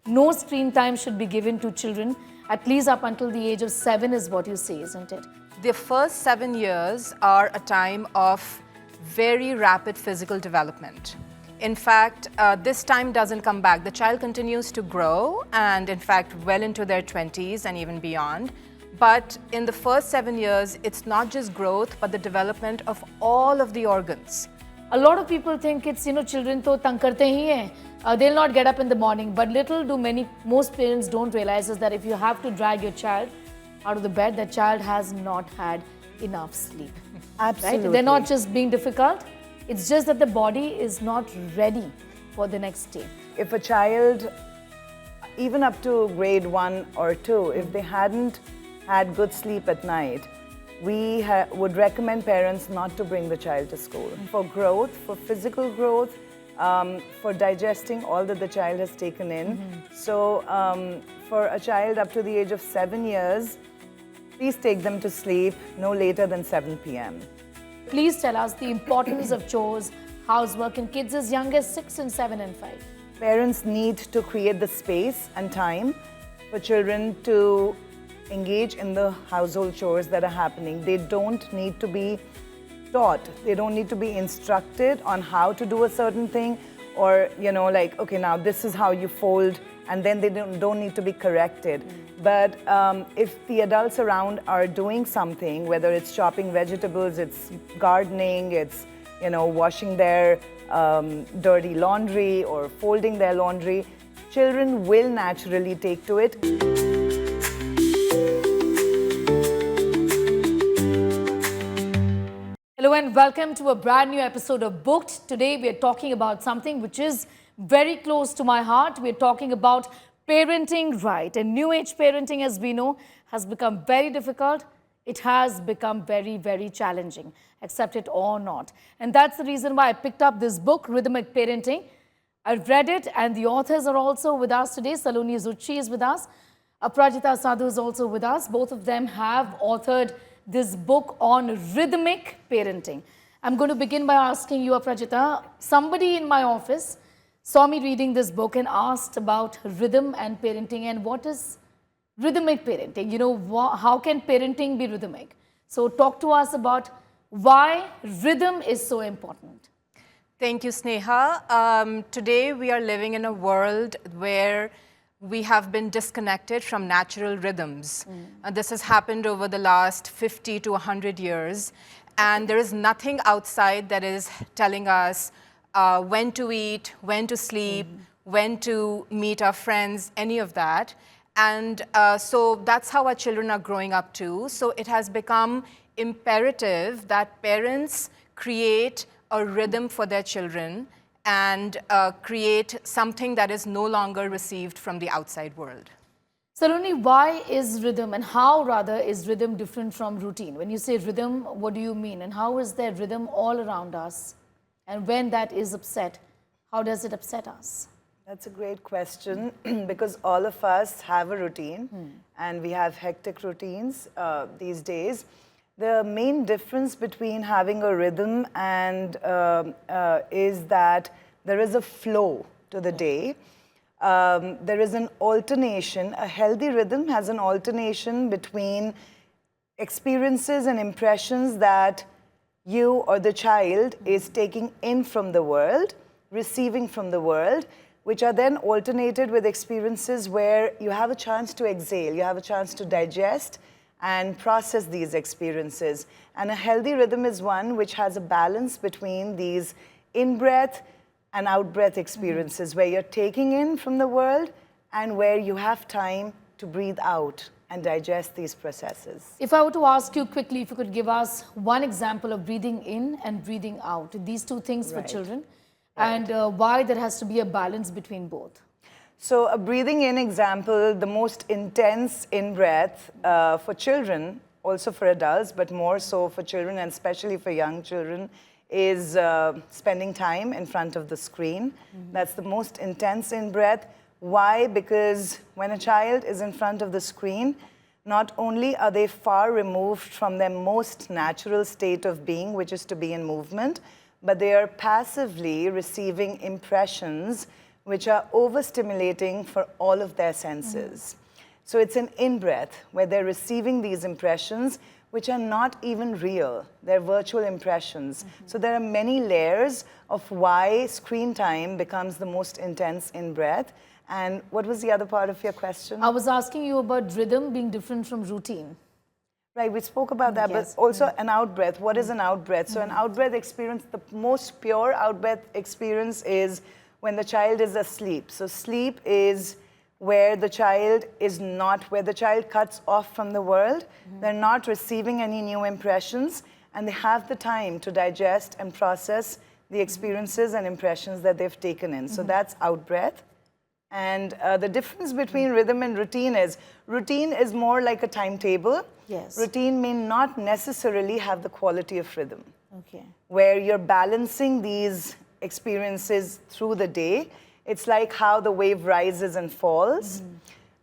no screen time should be given to children, at least up until the age of 7 is what you say, isn't it? The first 7 years are a time of very rapid physical development. In fact, this time doesn't come back. The child continues to grow and in fact well into their 20s and even beyond. But in the first 7 years, it's not just growth, but the development of all of the organs. A lot of people think it's, children to tang karte hi hai. They'll not get up in the morning. But little do most parents don't realize is that if you have to drag your child out of the bed, the child has not had enough sleep. Absolutely. Right? They're not just being difficult. It's just that the body is not ready for the next day. If a child, even up to grade 1 or 2, if they hadn't had good sleep at night, we would recommend parents not to bring the child to school. For growth, for physical growth, for digesting all that the child has taken in. So for a child up to the age of 7 years, please take them to sleep no later than 7 p.m. Please tell us the importance of chores, housework in kids as young as 6 and 7 and 5. Parents need to create the space and time for children to engage in the household chores that are happening. They don't need to be taught. They don't need to be instructed on how to do a certain thing or, like, okay, now this is how you fold, and then they don't need to be corrected. But if the adults around are doing something, whether it's chopping vegetables, it's gardening, it's, washing their dirty laundry or folding their laundry, children will naturally take to it. Hello and welcome to a brand new episode of Booked. Today we are talking about something which is very close to my heart. We are talking about parenting right. And new age parenting, as we know, has become very difficult. It has become very, very challenging, accept it or not. And that's the reason why I picked up this book, Rhythmic Parenting. I've read it and the authors are also with us today. Salone Zutshi is with us. Aprajita Sadhu is also with us. Both of them have authored this book on rhythmic parenting. I'm going to begin by asking you, Aprajita, somebody in my office saw me reading this book and asked about rhythm and parenting and what is rhythmic parenting? How can parenting be rhythmic? So talk to us about why rhythm is so important. Thank you, Sneha. Today we are living in a world where we have been disconnected from natural rhythms. This has happened over the last 50 to 100 years. And there is nothing outside that is telling us when to eat, when to sleep, when to meet our friends, any of that. And so that's how our children are growing up too. So it has become imperative that parents create a rhythm for their children and create something that is no longer received from the outside world. Salone, why is rhythm and how rather is rhythm different from routine? When you say rhythm, what do you mean? And how is there rhythm all around us? And when that is upset, how does it upset us? That's a great question because all of us have a routine and we have hectic routines these days. The main difference between having a rhythm and is that there is a flow to the day. There is an alternation. A healthy rhythm has an alternation between experiences and impressions that you or the child is taking in from the world, receiving from the world, which are then alternated with experiences where you have a chance to exhale, you have a chance to digest and process these experiences. And a healthy rhythm is one which has a balance between these in-breath and out-breath experiences, where you're taking in from the world and where you have time to breathe out and digest these processes. If I were to ask you quickly, if you could give us one example of breathing in and breathing out, these two things for children, and why there has to be a balance between both. So a breathing in example, the most intense in-breath for children, also for adults, but more so for children and especially for young children, is spending time in front of the screen. That's the most intense in-breath. Why? Because when a child is in front of the screen, not only are they far removed from their most natural state of being, which is to be in movement, but they are passively receiving impressions which are overstimulating for all of their senses. So it's an in-breath where they're receiving these impressions which are not even real. They're virtual impressions. So there are many layers of why screen time becomes the most intense in-breath. And what was the other part of your question? I was asking you about rhythm being different from routine. Right, we spoke about that, Yes. but also an out-breath. What is an out-breath? So an out-breath experience, the most pure out-breath experience is when the child is asleep. So sleep is where the child is not, where the child cuts off from the world. They're not receiving any new impressions, and they have the time to digest and process the experiences and impressions that they've taken in. So that's out-breath. And the difference between rhythm and routine is more like a timetable. Yes. Routine may not necessarily have the quality of rhythm, Okay. where you're balancing these experiences through the day. It's like how the wave rises and falls.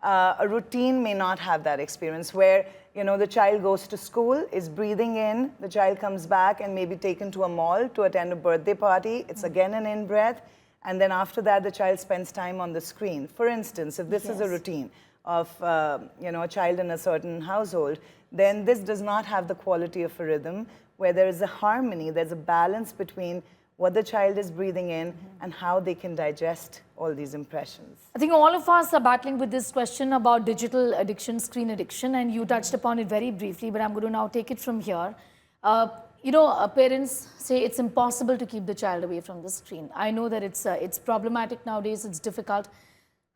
A routine may not have that experience, where the child goes to school, is breathing in, the child comes back and may be taken to a mall to attend a birthday party. It's again an in-breath. And then after that, the child spends time on the screen. For instance, if this is a routine of a child in a certain household, then this does not have the quality of a rhythm, where there is a harmony, there's a balance between what the child is breathing in and how they can digest all these impressions. I think all of us are battling with this question about digital addiction, screen addiction, and you touched upon it very briefly, but I'm going to now take it from here. Parents say it's impossible to keep the child away from the screen. I know that it's problematic nowadays, it's difficult.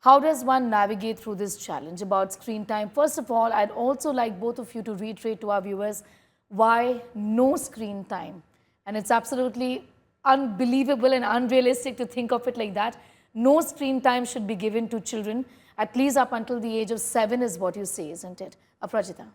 How does one navigate through this challenge about screen time? First of all, I'd also like both of you to reiterate to our viewers why no screen time. And it's absolutely unbelievable and unrealistic to think of it like that. No screen time should be given to children, at least up until the age of 7 is what you say, isn't it? Aprajita.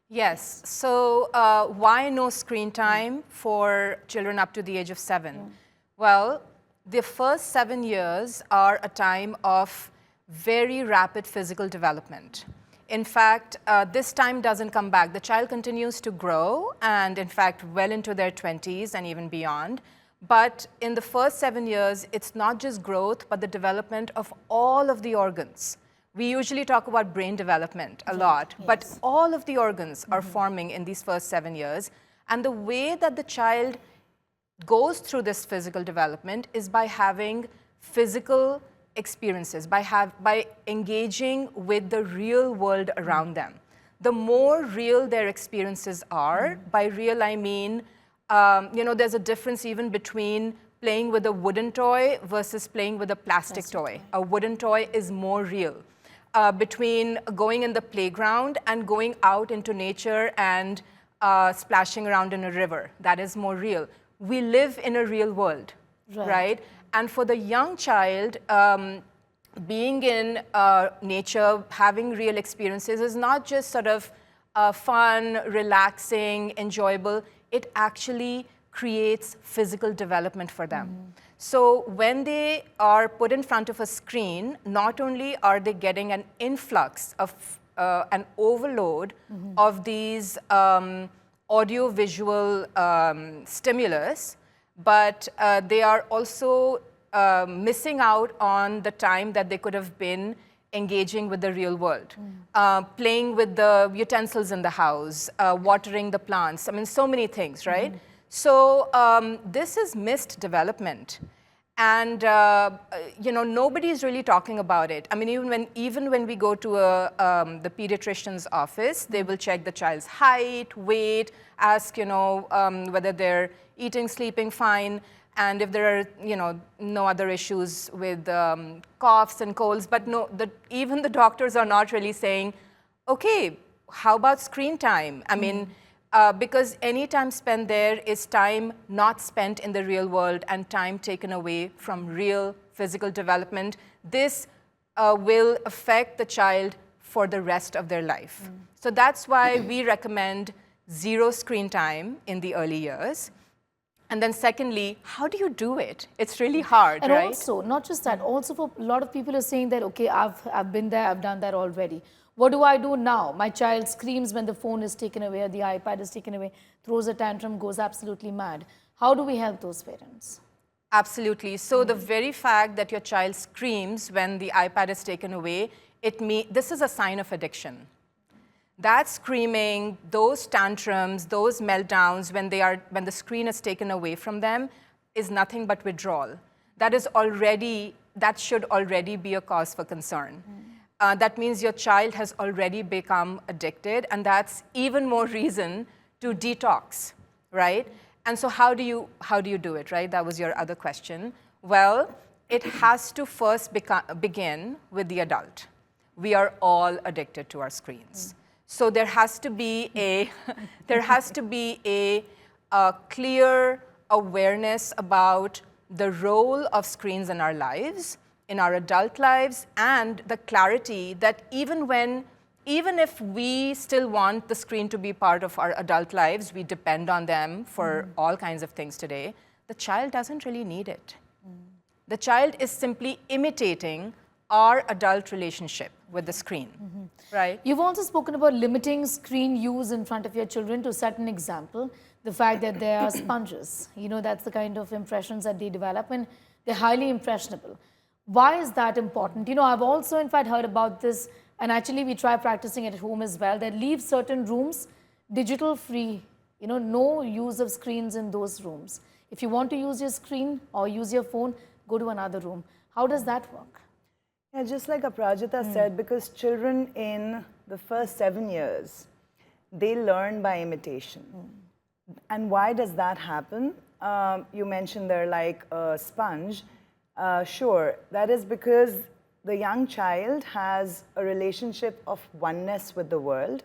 Yes. So why no screen time for children up to the age of 7? Well, the first 7 years are a time of very rapid physical development. In fact, this time doesn't come back. The child continues to grow, and in fact, well into their 20s and even beyond. But in the first 7 years, it's not just growth, but the development of all of the organs. We usually talk about brain development a lot, but all of the organs are forming in these first 7 years. And the way that the child goes through this physical development is by having physical experiences, by engaging with the real world around them. The more real their experiences are, by real I mean, there's a difference even between playing with a wooden toy versus playing with a plastic toy. A wooden toy is more real. Between going in the playground and going out into nature and splashing around in a river, that is more real. We live in a real world, right? And for the young child, being in nature, having real experiences is not just sort of fun, relaxing, enjoyable. It actually creates physical development for them. So when they are put in front of a screen, not only are they getting an influx of an overload of these audio-visual stimulus, but they are also missing out on the time that they could have been engaging with the real world, playing with the utensils in the house, watering the plants. I mean, so many things, right? So this is missed development. And, nobody is really talking about it. I mean, even when we go to the pediatrician's office, they will check the child's height, weight, ask, whether they're eating, sleeping fine, and if there are, no other issues with coughs and colds. But no, even the doctors are not really saying, okay, how about screen time? I mean, because any time spent there is time not spent in the real world and time taken away from real physical development. This will affect the child for the rest of their life. So that's why we recommend 0 screen time in the early years. And then secondly, how do you do it? It's really hard, and right? And also, not just that, also for a lot of people are saying that, okay, I've been there, I've done that already. What do I do now? My child screams when the phone is taken away or the iPad is taken away, throws a tantrum, goes absolutely mad. How do we help those parents? Absolutely. So the very fact that your child screams when the iPad is taken away, this is a sign of addiction. That screaming, those tantrums, those meltdowns when the screen is taken away from them is nothing but withdrawal. That should already be a cause for concern. That means your child has already become addicted, and that's even more reason to detox, right? And so how do you do it, right? That was your other question. Well, it has to first begin with the adult. We are all addicted to our screens. So there has to be a clear awareness about the role of screens in our lives, in our adult lives, and the clarity that even if we still want the screen to be part of our adult lives, we depend on them for all kinds of things today, the child doesn't really need it. The child is simply imitating our adult relationship with the screen, right? You've also spoken about limiting screen use in front of your children to set an example. The fact that they are sponges, that's the kind of impressions that they develop, and they're highly impressionable. Why is that important? I've also, in fact, heard about this, and actually we try practicing it at home as well, that leave certain rooms digital free, no use of screens in those rooms. If you want to use your screen or use your phone, go to another room. How does that work? Yeah, just like Aprajita said, because children in the first 7 years, they learn by imitation. And why does that happen? You mentioned they're like a sponge. Sure, that is because the young child has a relationship of oneness with the world.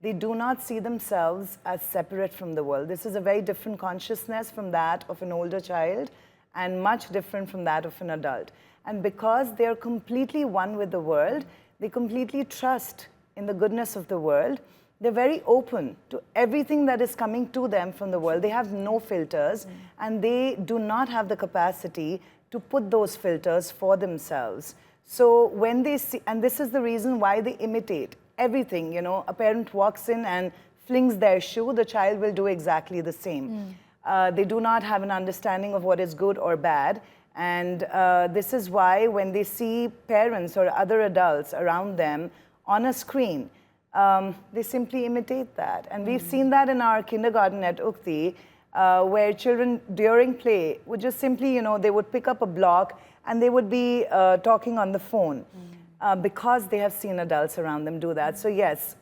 They do not see themselves as separate from the world. This is a very different consciousness from that of an older child and much different from that of an adult. And because they're completely one with the world, they completely trust in the goodness of the world. They're very open to everything that is coming to them from the world. They have no filters, and they do not have the capacity to put those filters for themselves. So when they see, and this is the reason why they imitate everything, a parent walks in and flings their shoe, the child will do exactly the same. They do not have an understanding of what is good or bad. And this is why when they see parents or other adults around them on a screen, they simply imitate that. And we've seen that in our kindergarten at Ukti, where children during play would just simply, they would pick up a block and they would be talking on the phone because they have seen adults around them do that. So yes,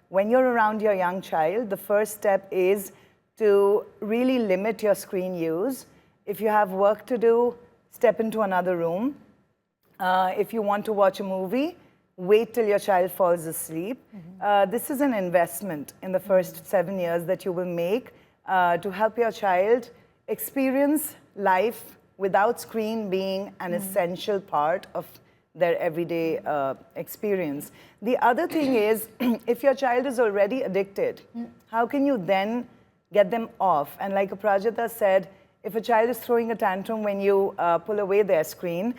when you're around your young child, the first step is to really limit your screen use. If you have work to do, step into another room. If you want to watch a movie, wait till your child falls asleep. This is an investment in the first 7 years that you will make to help your child experience life without screen being an essential part of their everyday experience. The other thing is, if your child is already addicted, how can you then get them off? And like Aprajita said, if a child is throwing a tantrum when you pull away their screen,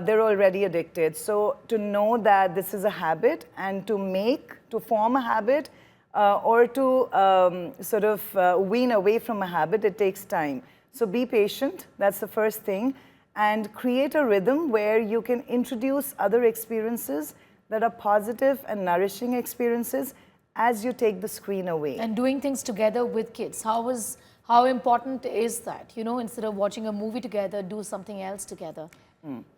they're already addicted. So to know that this is a habit and to form a habit or to sort of wean away from a habit, it takes time. So be patient, that's the first thing. And create a rhythm where you can introduce other experiences that are positive and nourishing experiences as you take the screen away. And doing things together with kids. How important is that? Instead of watching a movie together, do something else together.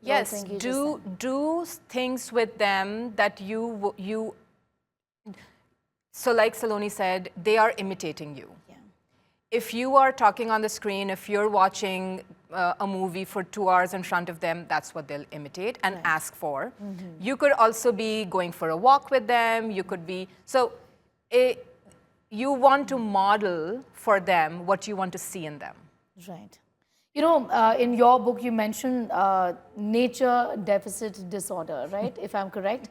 Yes, do things with them that you. So like Salone said, they are imitating you. Yeah. If you are talking on the screen, if you're watching a movie for 2 hours in front of them, that's what they'll imitate and ask for. You could also be going for a walk with them. You could be, you want to model for them what you want to see in them. Right. In your book, you mentioned nature deficit disorder, right? If I'm correct.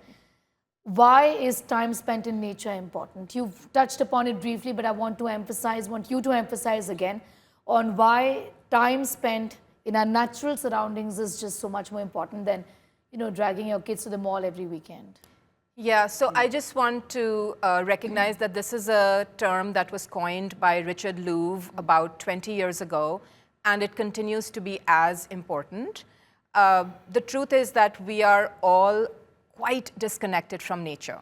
Why is time spent in nature important? You've touched upon it briefly, but I want you to emphasize again on why time spent in our natural surroundings is just so much more important than, dragging your kids to the mall every weekend. Yeah, so I just want to recognize that this is a term that was coined by Richard Louv about 20 years ago. and it continues to be as important. The truth is that we are all quite disconnected from nature.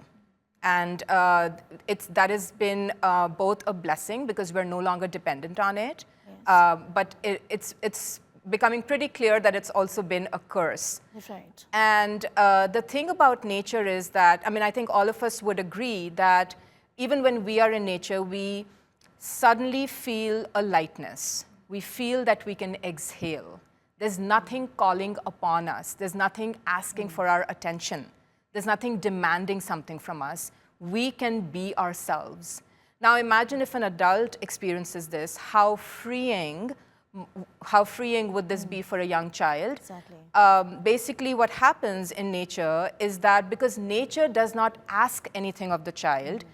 And that has been both a blessing because we're no longer dependent on it, but it's becoming pretty clear that it's also been a curse. That's right. And the thing about nature is that, I mean, I think all of us would agree that even when we are in nature, we suddenly feel a lightness. We feel that we can exhale. There's nothing calling upon us. There's nothing asking for our attention. There's nothing demanding something from us. We can be ourselves. Now imagine if an adult experiences this, how freeing would this be for a young child? Exactly. Basically what happens in nature is that because nature does not ask anything of the child,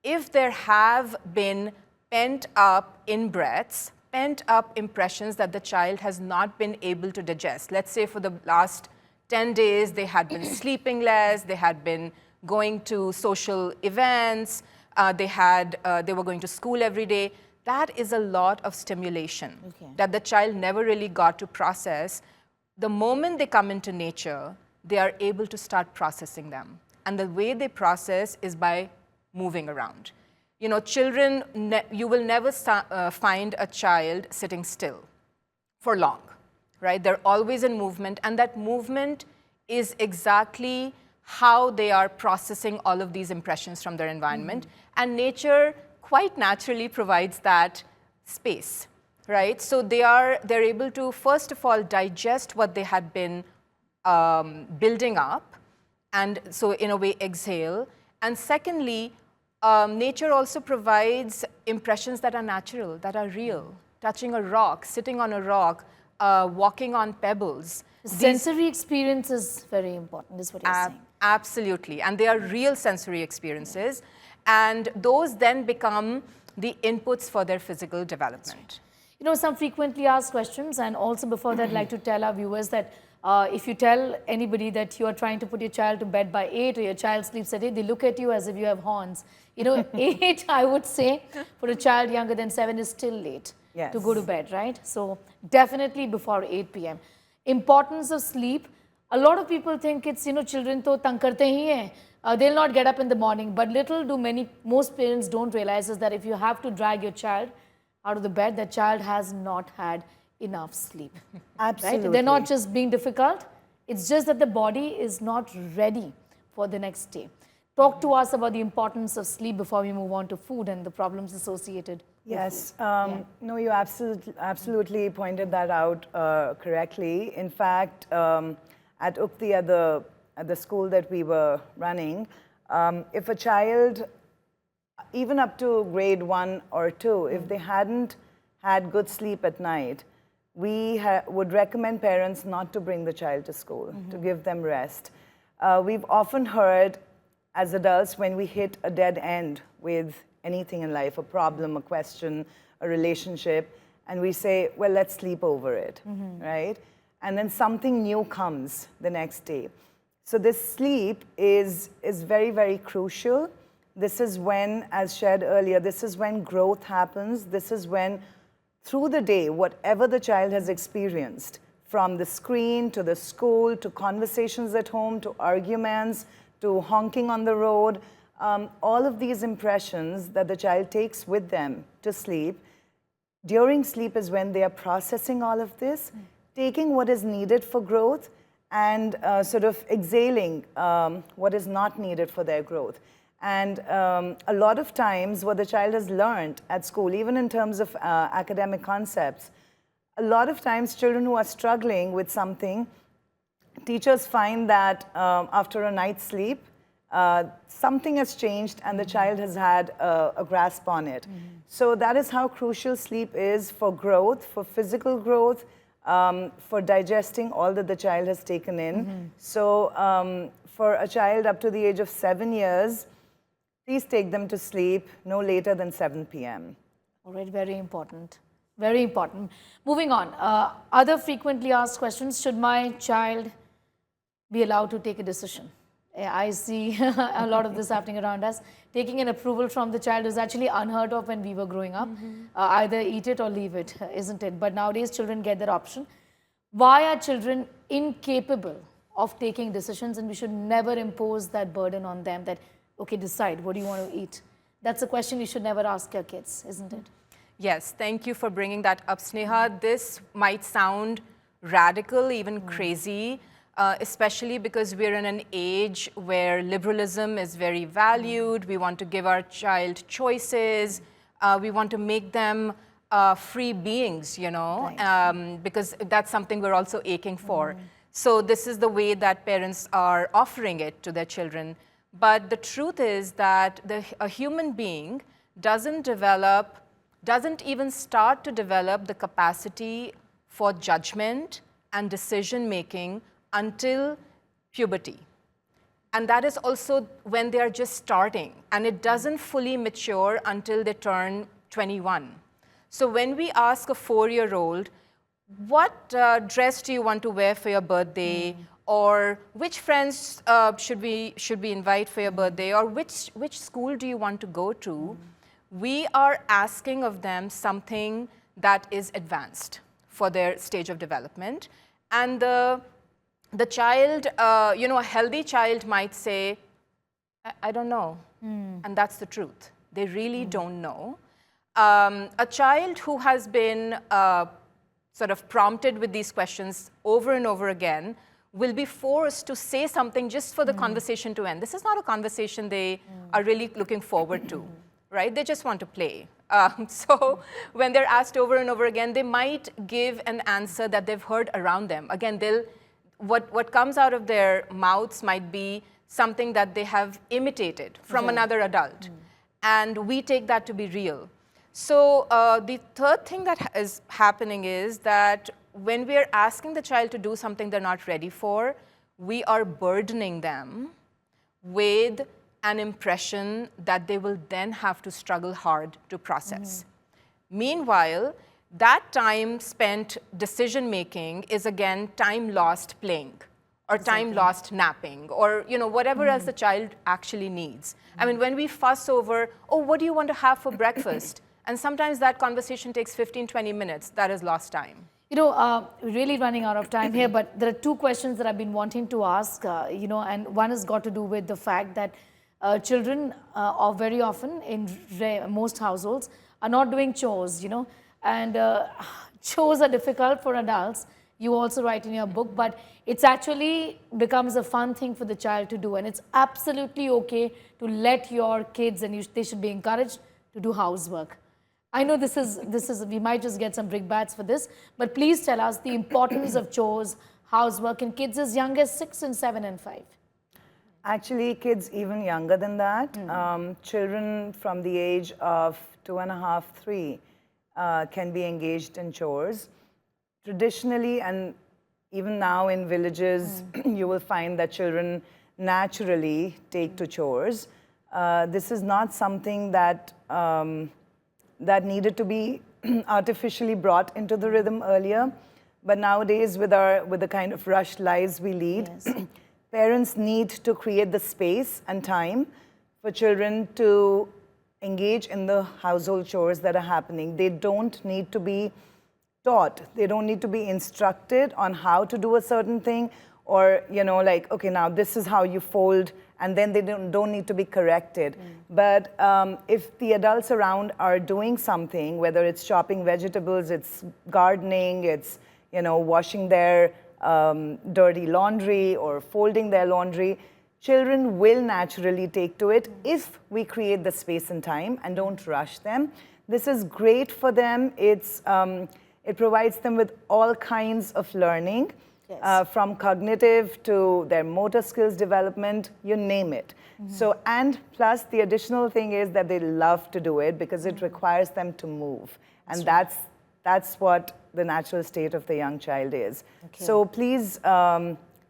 if there have been pent up in-breaths, pent up impressions that the child has not been able to digest. Let's say for the last 10 days, they had been sleeping less, they had been going to social events, they were going to school every day. That is a lot of stimulation that the child never really got to process. The moment they come into nature, they are able to start processing them. And the way they process is by moving around. You know, children, you will never find a child sitting still for long, right? They're always in movement, and that movement is exactly how they are processing all of these impressions from their environment. And nature quite naturally provides that space, right? So they're able to, first of all, digest what they had been building up, and so in a way exhale. And secondly, nature also provides impressions that are natural, that are real. Touching a rock, sitting on a rock, walking on pebbles. Sensory experience is very important, is what you're saying. Absolutely, and they are real sensory experiences. And those then become the inputs for their physical development. Right. You know, some frequently asked questions, and also before that, I'd like to tell our viewers that if you tell anybody that you are trying to put your child to bed by 8 or your child sleeps at 8, they look at you as if you have horns. You know, 8, I would say, for a child younger than 7 is still late to go to bed, right? So definitely before 8 p.m. Importance of sleep. A lot of people think it's, you know, children to tang karte hi hai. They'll not get up in the morning, but most parents don't realize is that if you have to drag your child out of the bed, that child has not had enough sleep. Absolutely. Right? They're not just being difficult, it's just that the body is not ready for the next day. Talk to us about the importance of sleep before we move on to food and the problems associated. Yes, no, you absolutely pointed that out correctly. In fact, at Ukti, at the school that we were running, if a child, even up to grade 1 or 2, if they hadn't had good sleep at night, we would recommend parents not to bring the child to school, to give them rest. We've often heard as adults when we hit a dead end with anything in life, a problem, a question, a relationship, and we say, well, let's sleep over it, right? And then something new comes the next day. So this sleep is very, very crucial. This is when, as shared earlier, this is when growth happens. This is when, through the day, whatever the child has experienced, from the screen to the school, to conversations at home, to arguments, to honking on the road, all of these impressions that the child takes with them to sleep, during sleep is when they are processing all of this, taking what is needed for growth, and sort of exhaling what is not needed for their growth. And a lot of times what the child has learned at school, even in terms of academic concepts, a lot of times children who are struggling with something, teachers find that after a night's sleep, something has changed and the child has had a grasp on it. So that is how crucial sleep is for growth, for physical growth, for digesting all that the child has taken in. So for a child up to the age of 7 years, please take them to sleep no later than 7 p.m. All right, very important. Very important. Moving on, other frequently asked questions, should my child be allowed to take a decision? I see a lot of this happening around us. Taking an approval from the child is actually unheard of when we were growing up. Either eat it or leave it, isn't it? But nowadays, children get that option. Why are children incapable of taking decisions, and we should never impose that burden on them that, okay, decide, what do you want to eat? That's a question you should never ask your kids, isn't it? Yes, thank you for bringing that up, Sneha. This might sound radical, even crazy, especially because we're in an age where liberalism is very valued. We want to give our child choices. We want to make them free beings, you know, because that's something we're also aching for. So this is the way that parents are offering it to their children. But the truth is that a human being doesn't even start to develop the capacity for judgment and decision making until puberty. And that is also when they are just starting, and it doesn't fully mature until they turn 21. So when we ask a 4-year-old, what dress do you want to wear for your birthday? Or which friends should we invite for your birthday? Or which school do you want to go to? We are asking of them something that is advanced for their stage of development. And the child, you know, a healthy child might say, I don't know. And that's the truth. They really don't know. A child who has been sort of prompted with these questions over and over again will be forced to say something just for the conversation to end. This is not a conversation they are really looking forward to, right? They just want to play. So when they're asked over and over again, they might give an answer that they've heard around them. Again, what comes out of their mouths might be something that they have imitated from another adult. And we take that to be real. So the third thing that is happening is that when we are asking the child to do something they're not ready for, we are burdening them with an impression that they will then have to struggle hard to process. Meanwhile, that time spent decision making is again time lost playing, or time lost napping, or you know, whatever else the child actually needs. I mean, when we fuss over, oh, what do you want to have for breakfast? And sometimes that conversation takes 15, 20 minutes. That is lost time. You know, really running out of time here, but there are two questions that I've been wanting to ask, you know, and one has got to do with the fact that children are very often in most households are not doing chores, you know, and chores are difficult for adults. You also write in your book, but it's actually becomes a fun thing for the child to do, and it's absolutely okay to let your kids, and they should be encouraged to do housework. I know this is we might just get some brickbats for this, but please tell us the importance of chores, housework in kids as young as 6 and 7 and 5. Actually, kids even younger than that, children from the age of 2.5, 3 can be engaged in chores. Traditionally, and even now in villages, you will find that children naturally take to chores. This is not something that that needed to be artificially brought into the rhythm earlier. But nowadays, with the kind of rushed lives we lead, parents need to create the space and time for children to engage in the household chores that are happening. They don't need to be taught. They don't need to be instructed on how to do a certain thing, or, you know, like, okay, now this is how you fold, and then they don't need to be corrected. But if the adults around are doing something, whether it's chopping vegetables, it's gardening, it's, you know, washing their dirty laundry or folding their laundry, children will naturally take to it if we create the space and time and don't rush them. This is great for them. It provides them with all kinds of learning. From cognitive to their motor skills development, you name it. So, and plus the additional thing is that they love to do it because it requires them to move. And that's what the natural state of the young child is. So please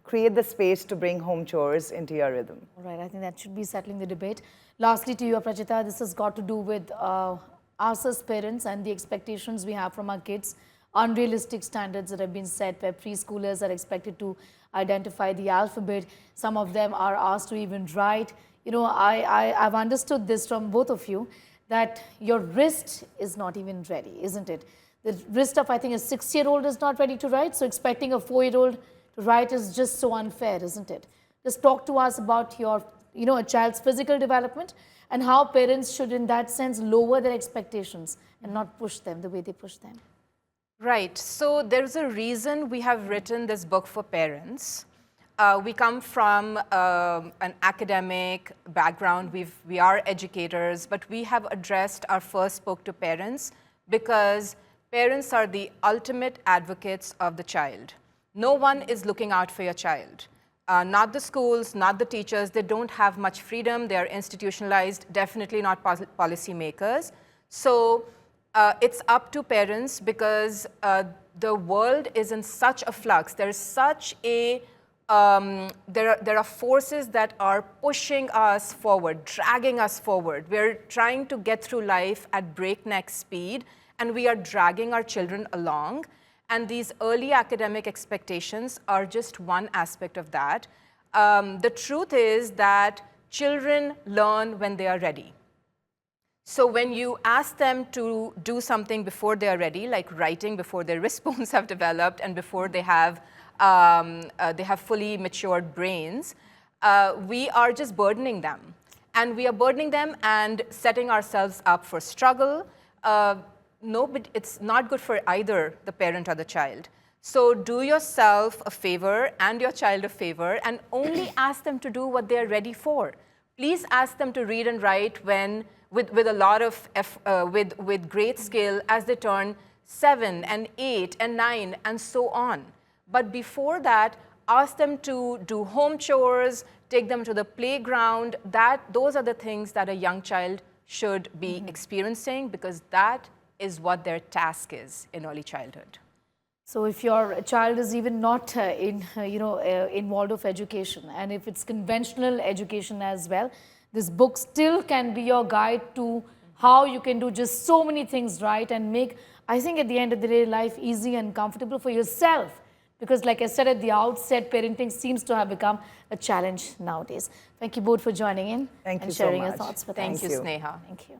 create the space to bring home chores into your rhythm. All right, I think that should be settling the debate. Lastly to you, Aprajita, this has got to do with us as parents and the expectations we have from our kids. Unrealistic standards that have been set where preschoolers are expected to identify the alphabet. Some of them are asked to even write. You know, I've understood this from both of you, that your wrist is not even ready, isn't it? The wrist of, I think, a 6-year-old is not ready to write, so expecting a 4-year-old to write is just so unfair, isn't it? Just talk to us about your, you know, a child's physical development and how parents should, in that sense, lower their expectations and not push them the way they push them. Right. So there's a reason we have written this book for parents. We come from an academic background. We are educators, but we have addressed our first book to parents because parents are the ultimate advocates of the child. No one is looking out for your child. Not the schools, not the teachers. They don't have much freedom. They are institutionalized, definitely not policy makers. So it's up to parents because the world is in such a flux. There's such a there are forces that are pushing us forward, dragging us forward. We're trying to get through life at breakneck speed, and we are dragging our children along. And these early academic expectations are just one aspect of that. The truth is that children learn when they are ready. So when you ask them to do something before they are ready, like writing before their wrist bones have developed and before they have fully matured brains, we are just burdening them. And we are burdening them and setting ourselves up for struggle. No, but it's not good for either the parent or the child. So do yourself a favor and your child a favor and only ask them to do what they're ready for. Please ask them to read and write with a lot of, with great skill as they turn 7 and 8 and 9 and so on. But before that, ask them to do home chores, take them to the playground. Those are the things that a young child should be experiencing because that is what their task is in early childhood. So if your child is even not involved of education, and if it's conventional education as well, this book still can be your guide to how you can do just so many things right and make, I think at the end of the day, life easy and comfortable for yourself. Because like I said at the outset, parenting seems to have become a challenge nowadays. Thank you both for joining in and sharing so your much. thoughts with us. Thank you, Sneha. Thank you.